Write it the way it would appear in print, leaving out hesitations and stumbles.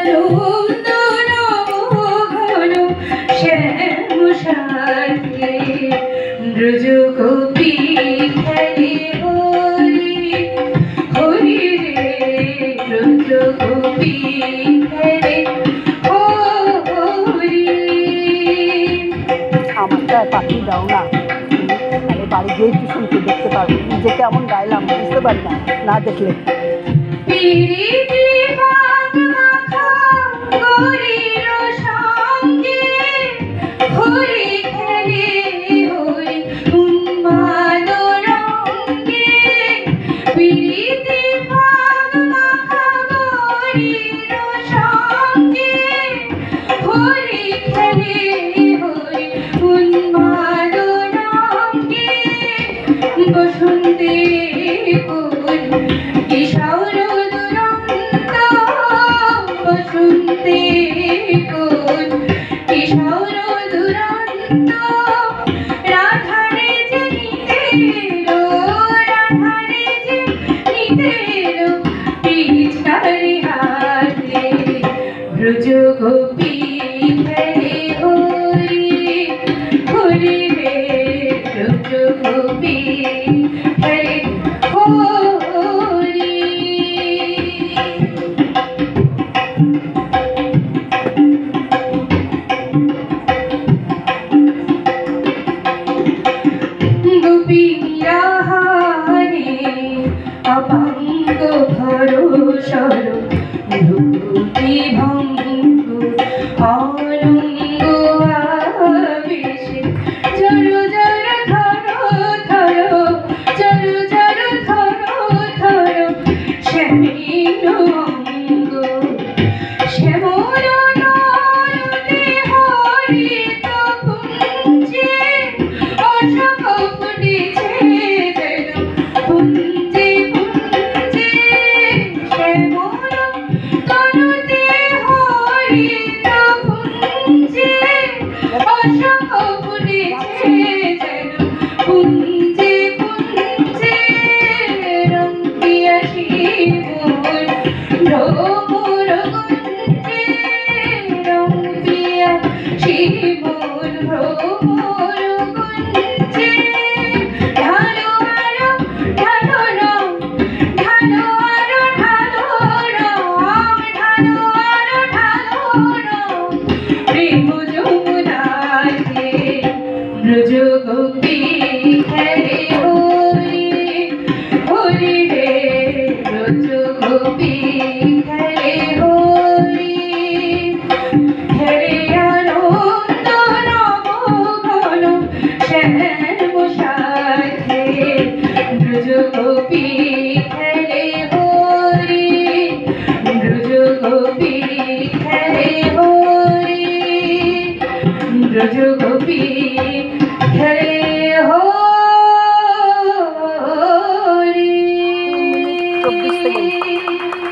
আনন্দ নবঘন শ্যাম সাথে ব্রজ গোপী খেলে হরি হরি রে ব্রজ গোপী খেলে হরি। আমারটা পাখি দাও না, তাহলে বাড়ি গিয়ে একটু শুনতে দেখতে পারবো যে কেমন গাইলাম, বুঝতে পারি না না দেখলে। পিরিতি ভাগ মাখা গরির সঙ্গে হরি খেলে হরি উন্মাদ রঙ্গে। পিরিতি ভাগ মাখা গরির সঙ্গে হরি খেলে হরি উন্মাদ রঙ্গে। বসন্তে কিশোর দুরন্ত বসন্তে কিশোর দুরন্ত রাধারে যে নিতে এলো রাধারে যে নিতে এলো পিছারি হাতে ব্রজ গোপী খেলে হরি হরি রে ব্রজ গোপী খেলে হরি। গোপীরা হারে অপাঙ্গ ভরসর ভূতি ভঙ্গ অরঙ্গ আবেশে জর জর ধর ধর জর জর ধর ধর শ্যামীন অঙ্গ শ্যামল নয়নে হরিত কুঞ্জে অশোক ফুটেছে যেন কুঞ্জে কুঞ্জে শ্যামল তনুতে হরিত কুঞ্জে অশোক ফুটেছে যেন কুঞ্জে কুঞ্জে রং পিয়াসী মোর ভ্রমর গুঞ্জে রং পিয়াসী মোর ভ্রমর গুঞ্জে। ঢালো আরো ঢালো রং ঢালো আরো ঢালো রং ঢালো আরো ঢালো রং প্রেম যমুনাতে ব্রজ গোপী খেলে হরি হরি রে ব্রজ গোপী খেলে হরি। হেরে আনন্দ নবঘন শ্যাম